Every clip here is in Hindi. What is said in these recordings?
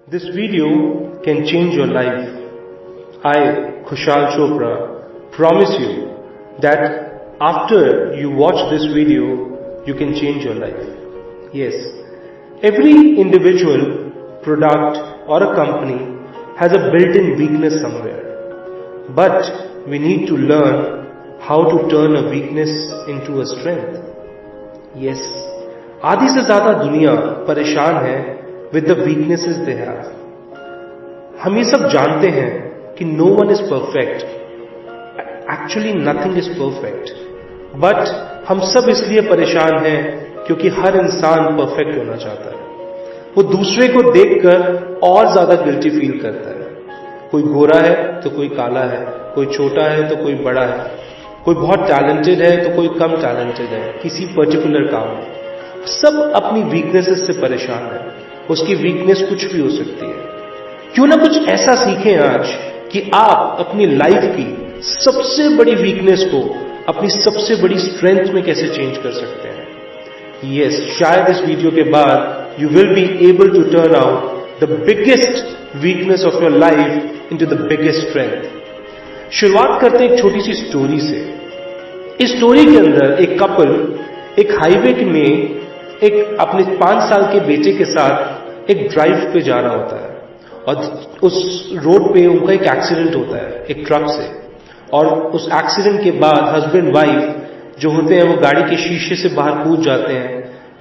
This video can change your life. I, Kushal Chopra, promise you that after you watch this video, you can change your life. Yes, every individual, product or a company has a built-in weakness somewhere. But we need to learn how to turn a weakness into a strength. Yes, आधी से ज्यादा दुनिया परेशान है with the weaknesses they have. हम ये सब जानते हैं कि no one is perfect. Actually nothing is perfect. But हम सब इसलिए परेशान हैं क्योंकि हर इंसान परफेक्ट होना चाहता है. वो दूसरे को देखकर और ज्यादा गिल्टी फील करता है. कोई गोरा है तो कोई काला है, कोई छोटा है तो कोई बड़ा है, कोई बहुत टैलेंटेड है तो कोई कम टैलेंटेड है किसी पर्टिकुलर काम में. सब अपनी वीकनेसेस से परेशान है. उसकी वीकनेस कुछ भी हो सकती है. क्यों ना कुछ ऐसा सीखें आज कि आप अपनी लाइफ की सबसे बड़ी वीकनेस को अपनी सबसे बड़ी स्ट्रेंथ में कैसे चेंज कर सकते हैं. यस, शायद इस वीडियो के बाद you will be able to turn out the biggest weakness of your life into the biggest strength. शुरुआत करते हैं एक छोटी सी स्टोरी से. इस स्टोरी के अंदर एक कपल एक हाईवे में एक अपने 5 साल के बेटे के साथ एक ड्राइव पे जा रहा होता है और उस रोड पे उनका एक एक्सीडेंट होता है एक ट्रक से. और उस एक्सीडेंट के बाद हस्बैंड वाइफ जो होते हैं वो गाड़ी के शीशे से बाहर कूद जाते हैं.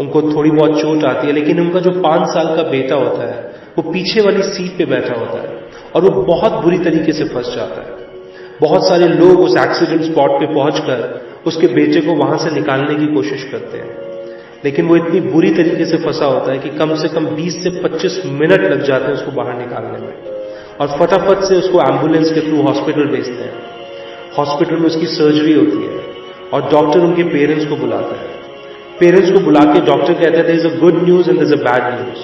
उनको थोड़ी बहुत चोट आती है, लेकिन उनका जो 5 साल का बेटा होता है वो पीछे वाली सीट पे बैठा होता है और वो बहुत बुरी तरीके से फंस जाता है. बहुत सारे लोग उस एक्सीडेंट स्पॉट पे पहुंचकर उसके बेटे को वहां से निकालने की कोशिश करते हैं, लेकिन वो इतनी बुरी तरीके से फंसा होता है कि कम से कम 20 से 25 मिनट लग जाते हैं उसको बाहर निकालने में. और फटाफट से उसको एम्बुलेंस के थ्रू हॉस्पिटल भेजते हैं. हॉस्पिटल में उसकी सर्जरी होती है और डॉक्टर उनके पेरेंट्स को बुलाता है. पेरेंट्स को बुला के डॉक्टर कहता है there is a good news and there is a bad news.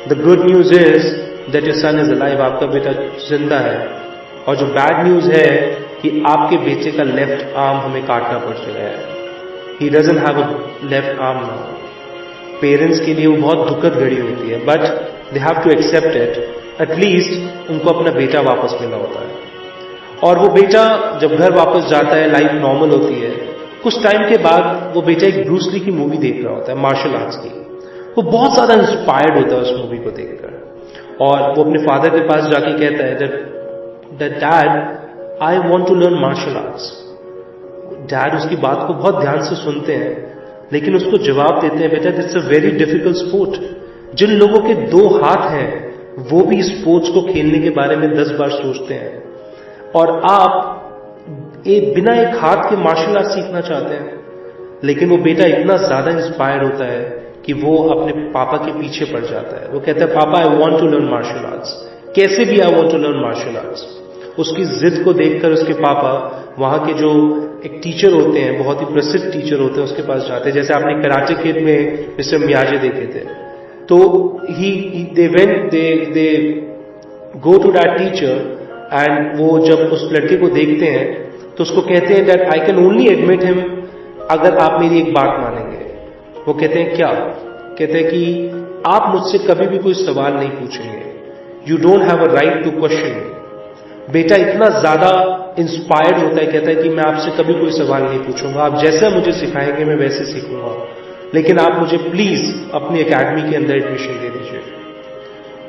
The good news is that your son is alive, आपका बेटा जिंदा है. और जो बैड न्यूज है कि आपके बेटे का लेफ्ट आर्म हमें काटना पड़ चुका है. He doesn't have a left arm now. Parents के लिए वो बहुत दुखद घड़ी होती है, but they have to accept it. At least उनको अपना बेटा वापस मिला होता है. और वो बेटा जब घर वापस जाता है, लाइफ नॉर्मल होती है. कुछ टाइम के बाद वो बेटा एक ब्रूस ली की मूवी देख रहा होता है, मार्शल आर्ट्स की. वो बहुत ज्यादा इंस्पायर्ड होता है उस मूवी को देखकर और वो अपने फादर के पास जाके कहता है that dad I want to learn martial arts. Dad उसकी बात को बहुत ध्यान से सुनते हैं, लेकिन उसको जवाब देते हैं बेटा it's a very difficult sport. जिन लोगों के 2 हाथ हैं वो भी स्पोर्ट्स को खेलने के बारे में 10 बार सोचते हैं, और आप बिना एक हाथ के मार्शल आर्ट सीखना चाहते हैं. लेकिन वो बेटा इतना ज्यादा इंस्पायर्ड होता है कि वो अपने पापा के पीछे पड़ जाता है. वो कहता है पापा I want to learn martial arts, कैसे भी I want to learn martial arts. उसकी जिद को देखकर उसके पापा वहां के जो एक टीचर होते हैं, बहुत ही प्रसिद्ध टीचर होते हैं, उसके पास जाते हैं. जैसे आपने कराटे किड में मिस्टर मियाजे देखे थे, तो they go to that teacher and वो जब उस लड़के को देखते हैं तो उसको कहते हैं that I can only admit him अगर आप मेरी एक बात मानेंगे. वो कहते हैं क्या? कहते हैं कि आप मुझसे कभी भी कोई सवाल नहीं पूछेंगे. You don't have a right to question. बेटा इतना ज्यादा इंस्पायर्ड होता है, कहता है कि मैं आपसे कभी कोई सवाल नहीं पूछूंगा, आप जैसा मुझे सिखाएंगे मैं वैसे सीखूंगा, लेकिन आप मुझे प्लीज अपनी एकेडमी के अंदर एडमिशन दे दीजिए.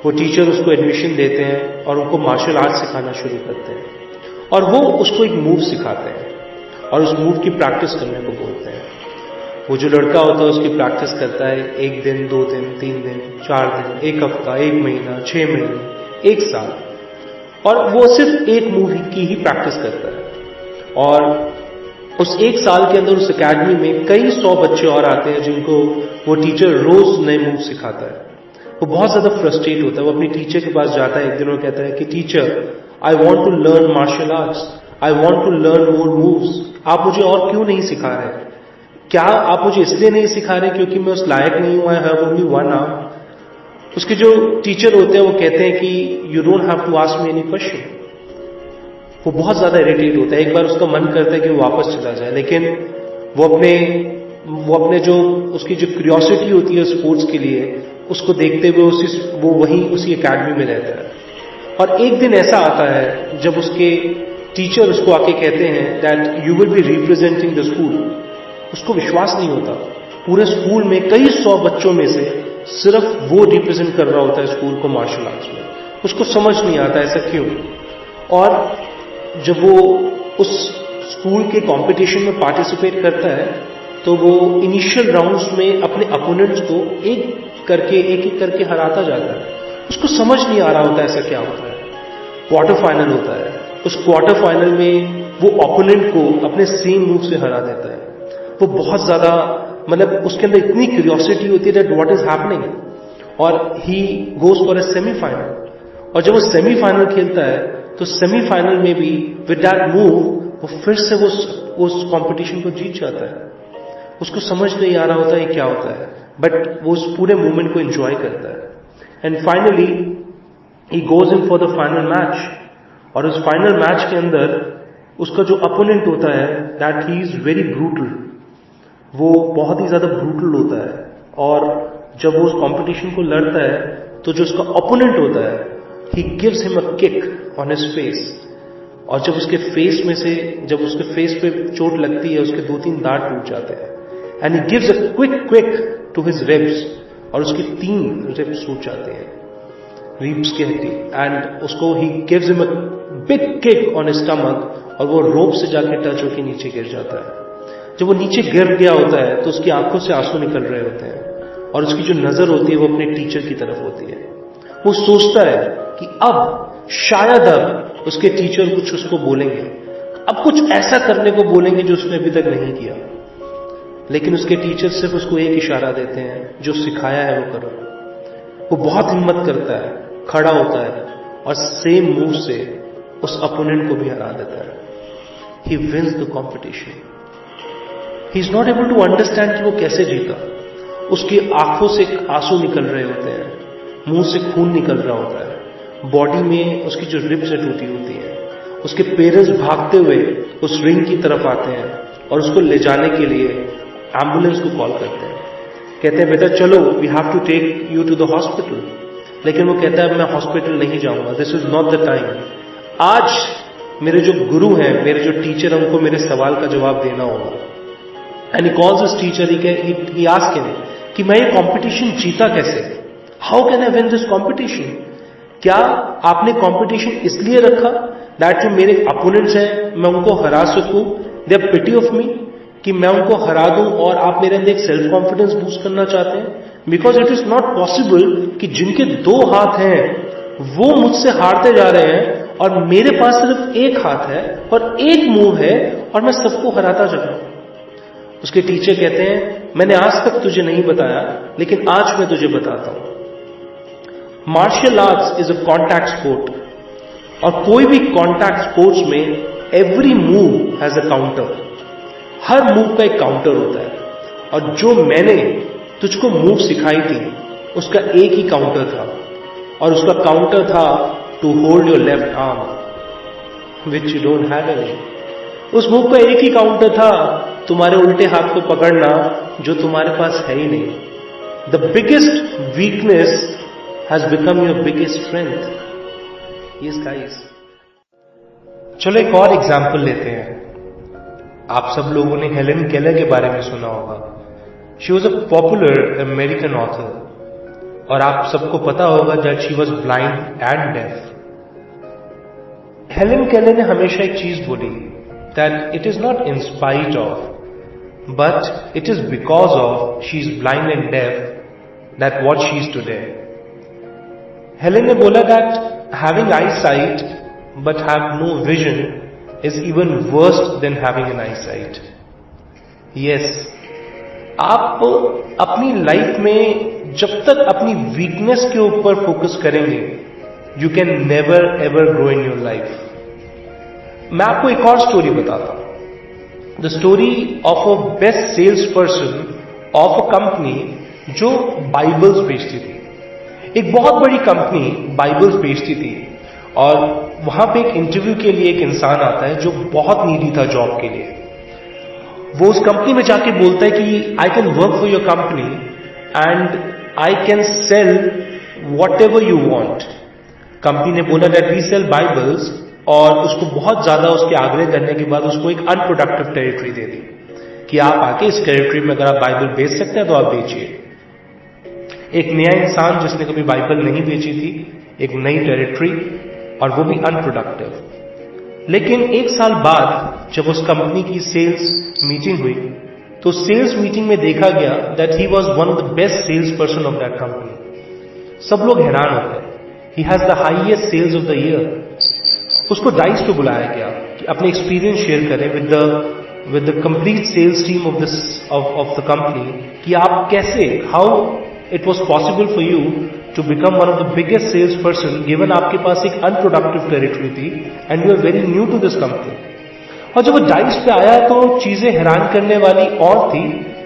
वो टीचर उसको एडमिशन देते हैं और उनको मार्शल आर्ट सिखाना शुरू करते हैं. और वो उसको एक मूव सिखाते हैं और उस मूव की प्रैक्टिस करने को बोलते हैं. वो जो लड़का होता है उसकी प्रैक्टिस करता है 1 दिन, 2 दिन, 3 दिन, 4 दिन, 1 हफ्ता, 1 महीना, 6 महीने, 1 साल, और वो सिर्फ एक मूव की ही प्रैक्टिस करता है. और उस 1 साल के अंदर उस एकेडमी में कई 100 बच्चे और आते हैं जिनको वो टीचर रोज नए मूव सिखाता है. वो बहुत ज्यादा फ्रस्ट्रेट होता है. वो अपनी टीचर के पास जाता है एक दिन और कहता है कि teacher I want to learn martial arts, I want to learn more moves. आप मुझे और क्यों नहीं सिखा रहे? क्या आप मुझे इसलिए नहीं सिखा रहे क्योंकि मैं उस लायक नहीं हूं? I have only 1 arm. उसके जो टीचर होते हैं वो कहते हैं कि you don't have to ask me any question. वो बहुत ज्यादा इरिटेट होता है. एक बार उसका मन करता है कि वो वापस चला जाए, लेकिन वो अपने जो उसकी जो क्यूरियोसिटी होती है स्पोर्ट्स के लिए उसको देखते हुए वो वहीं उसी एकेडमी में रहता है। और एक दिन ऐसा आता है जब उसके टीचर उसको आके कहते हैं that you will be representing the school. उसको विश्वास नहीं होता, पूरे स्कूल में कई 100 बच्चों में से सिर्फ वो रिप्रेजेंट कर रहा होता है स्कूल को मार्शल आर्ट्स में। उसको समझ नहीं आता ऐसा क्यों। और जब वो उस स्कूल के कंपटीशन में पार्टिसिपेट करता है तो वो इनिशियल राउंड्स में अपने अपोनेंट्स को एक एक करके हराता जाता है। उसको समझ नहीं आ रहा होता ऐसा क्या होता है। क्वार्टर फाइनल होता है, उस क्वार्टर फाइनल में वो ओपोनेंट को अपने सेम मूव से हरा देता है। वो बहुत ज्यादा मतलब उसके अंदर इतनी क्यूरियोसिटी होती है दैट व्हाट इज हैपनिंग, और he goes for a semifinal. और जब वो सेमीफाइनल खेलता है तो सेमीफाइनल में भी विद दैट मूव वो फिर से वो उस कॉम्पिटिशन को जीत जाता है। उसको समझ नहीं आ रहा होता है क्या होता है, बट वो उस पूरे मूवमेंट को एंजॉय करता है। And finally he goes in for the final match. और उस फाइनल मैच के अंदर उसका जो अपोनेंट होता है that he is very brutal. वो बहुत ही ज्यादा ब्रूटल होता है। और जब वो उस कॉम्पिटिशन को लड़ता है तो जो उसका ओपोनेंट होता है he gives him a kick on his face. और जब उसके फेस में से जब उसके फेस पे चोट लगती है उसके 2-3 दांत टूट जाते हैं। And he gives a quick to his ribs, और उसके 3 रिब्स टूट जाते हैं, रिब्स की हड्डी। एंड उसको he gives him a big kick on his stomach, और वो रोप से जाके टच होकर नीचे गिर जाता है। जब वो नीचे गिर गया होता है तो उसकी आंखों से आंसू निकल रहे होते हैं, और उसकी जो नजर होती है वो अपने टीचर की तरफ होती है। वो सोचता है कि अब शायद अब उसके टीचर कुछ उसको बोलेंगे, अब कुछ ऐसा करने को बोलेंगे जो उसने अभी तक नहीं किया। लेकिन उसके टीचर सिर्फ उसको एक इशारा देते हैं, जो सिखाया है वो करो। वो बहुत हिम्मत करता है, खड़ा होता है और सेम मूव से उस अपोनेंट को भी हरा देता है। He wins the competition. He is not able to understand कि वो कैसे जीता। उसकी आंखों से आंसू निकल रहे होते हैं, मुंह से खून निकल रहा होता है, बॉडी में उसकी जो रिब्स टूटी होती है। उसके पेरेंट्स भागते हुए उस रिंग की तरफ आते हैं और उसको ले जाने के लिए एम्बुलेंस को कॉल करते हैं। कहते हैं बेटा चलो, we have to take you to the hospital. लेकिन वो कहता है मैं हॉस्पिटल नहीं जाऊंगा, this is not the time. आज मेरे जो गुरु हैं, मेरे जो टीचर हैं, उनको मेरे सवाल का जवाब देना होगा। And he calls his teacher, he asked him कि मैं ये कॉम्पिटिशन जीता कैसे? How can I win this competition? क्या आपने कॉम्पिटिशन इसलिए रखा दैट जो मेरे अपोनेंट्स हैं मैं उनको हरा सकूं, they are pity of me, कि मैं उनको हरा दूं और आप मेरे अंदर एक सेल्फ कॉन्फिडेंस बूस्ट करना चाहते हैं? Because it is not possible कि जिनके 2 हाथ हैं वो मुझसे हारते जा रहे हैं और मेरे पास सिर्फ 1 हाथ है और 1 मूव है और मैं सबको हराता जा रहा हूं। उसके टीचर कहते हैं मैंने आज तक तुझे नहीं बताया, लेकिन आज मैं तुझे बताता हूं। Martial arts is a contact sport, और कोई भी कॉन्टैक्ट स्पोर्ट्स में every move has a counter. हर मूव का एक काउंटर होता है, और जो मैंने तुझको मूव सिखाई थी उसका एक ही काउंटर था, और उसका काउंटर था to hold your left arm which you don't have any. उस मूव का एक ही काउंटर था, तुम्हारे उल्टे हाथ को पकड़ना जो तुम्हारे पास है ही नहीं। The biggest weakness has become your biggest strength. Yes guys. चलो एक और एग्जाम्पल लेते हैं। आप सब लोगों ने हेलेन केलर के बारे में सुना होगा। She was a popular American author, और आप सबको पता होगा that she was blind and deaf. Helen Keller ने हमेशा एक चीज बोली that it is not in spite of but it is because of she is blind and deaf that what she is today. Helen ने बोला that having eye sight but have no vision is even worst than having an eye sight. Yes, आप अपनी लाइफ में जब तक अपनी वीकनेस के ऊपर फोकस करेंगे you can never ever grow in your life. मैं आपको एक और स्टोरी बताता हूं। The story of a best sales person of a company जो बाइबल्स बेचती थी। एक बहुत बड़ी कंपनी बाइबल्स बेचती थी, और वहां पे एक इंटरव्यू के लिए एक इंसान आता है जो बहुत नीडी था जॉब के लिए। वो उस कंपनी में जाके बोलता है कि I can work for your company and I can sell whatever you want. Company ने बोला that we sell Bibles, और उसको बहुत ज्यादा उसके आग्रह करने के बाद उसको एक अनप्रोडक्टिव टेरिटरी दे दी कि आप आके इस टेरिटरी में अगर आप बाइबल बेच सकते हैं तो आप बेचिए। एक नया इंसान जिसने कभी बाइबल नहीं बेची थी, एक नई टेरिटरी, और वो भी अनप्रोडक्टिव। लेकिन एक साल बाद जब उस कंपनी की सेल्स मीटिंग हुई तो सेल्स मीटिंग में देखा गया that he was one of the best sales person of that company. सब लोग हैरान हो गए, he has the highest sales of the year. उसको डाइस पे बुलाया गया कि अपने एक्सपीरियंस शेयर करें with the complete sales team of the company कि आप कैसे, how it was possible for you to become one of the biggest sales person given आपके पास एक अनप्रोडक्टिव टेरिटरी थी and you are very new to this company. और जब वो डाइस पे आया तो चीजें हैरान करने वाली और थी,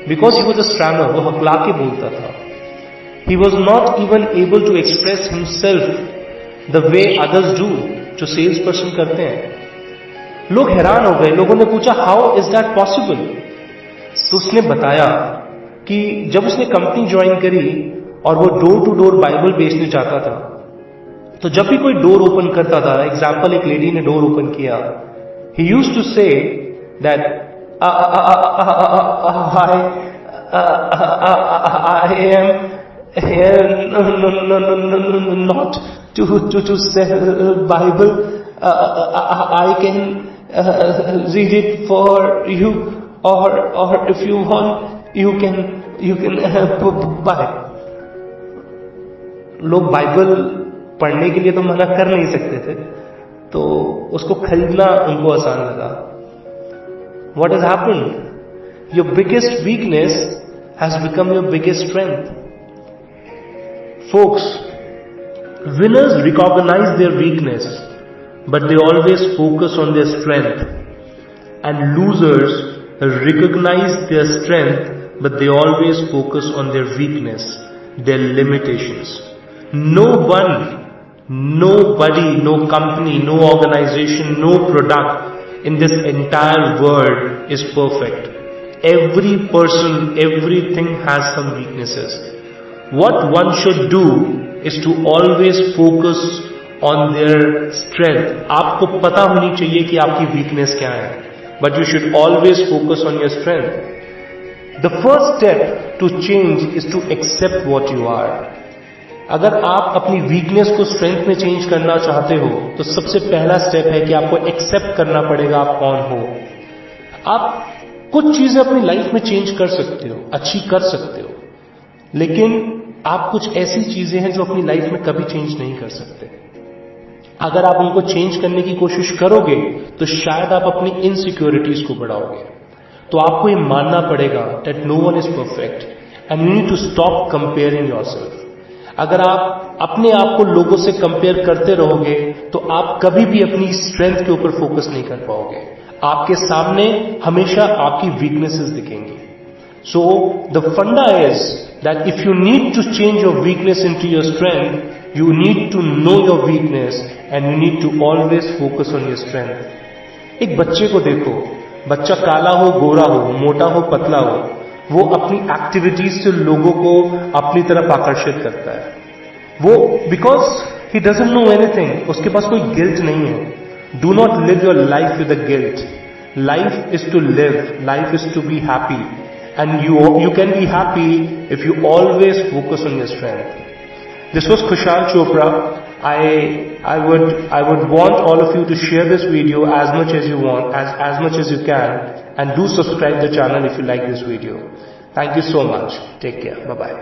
बिकॉज ही वॉज अ स्ट्रैमर, वो हकला के बोलता था। He was not even able to express himself the way others do, जो सेल्स पर्सन करते हैं। लोग हैरान हो गए, लोगों ने पूछा हाउ इज दैट पॉसिबल। तो उसने बताया कि जब उसने कंपनी ज्वाइन करी और वो डोर टू डोर बाइबल बेचने जाता था, तो जब भी कोई डोर ओपन करता था, एग्जाम्पल एक लेडी ने डोर ओपन किया, he used to say that I am here not to sell Bible. I can read it for you, or if you want you can buy. लोग बाइबल पढ़ने के लिए तो मना कर नहीं सकते थे, तो उसको खरीदना उनको आसान लगा। What has happened? Your biggest weakness has become your biggest strength. Folks, winners recognize their weakness, but they always focus on their strength. And losers recognize their strength, but they always focus on their weakness, their limitations. No one, nobody, no company, no organization, no product in this entire world is perfect. Every person, everything has some weaknesses. What one should do is to always focus on their strength. आपको पता होनी चाहिए कि आपकी weakness क्या है, but you should always focus on your strength. The first step to change is to accept what you are. अगर आप अपनी वीकनेस को स्ट्रेंथ में चेंज करना चाहते हो तो सबसे पहला स्टेप है कि आपको एक्सेप्ट करना पड़ेगा आप कौन हो। आप कुछ चीजें अपनी लाइफ में चेंज कर सकते हो, अच्छी कर सकते हो, लेकिन आप कुछ ऐसी चीजें हैं जो अपनी लाइफ में कभी चेंज नहीं कर सकते। अगर आप उनको चेंज करने की कोशिश करोगे तो शायद आप अपनी इनसिक्योरिटीज को बढ़ाओगे। तो आपको ये मानना पड़ेगा that no one is perfect and you need to stop comparing yourself. अगर आप अपने आप को लोगों से कंपेयर करते रहोगे तो आप कभी भी अपनी स्ट्रेंथ के ऊपर फोकस नहीं कर पाओगे। आपके सामने हमेशा आपकी वीकनेसेस दिखेंगी। So the funda is that if you need to change your weakness into your strength, you need to know your weakness and you need to always focus on your strength. एक बच्चे को देखो, बच्चा काला हो, गोरा हो, मोटा हो, पतला हो, वो अपनी एक्टिविटीज से लोगों को अपनी तरफ आकर्षित करता है। वो because he doesn't know anything, उसके पास कोई गिल्ट नहीं है। Do not live your life with a guilt. Life is to live, life is to be happy, and you can be happy if you always focus on your strength. This was Khushal Chopra. I would want all of you to share this video as much as you want, as much as you can, and do subscribe the channel if you like this video. Thank you so much. Take care. Bye bye.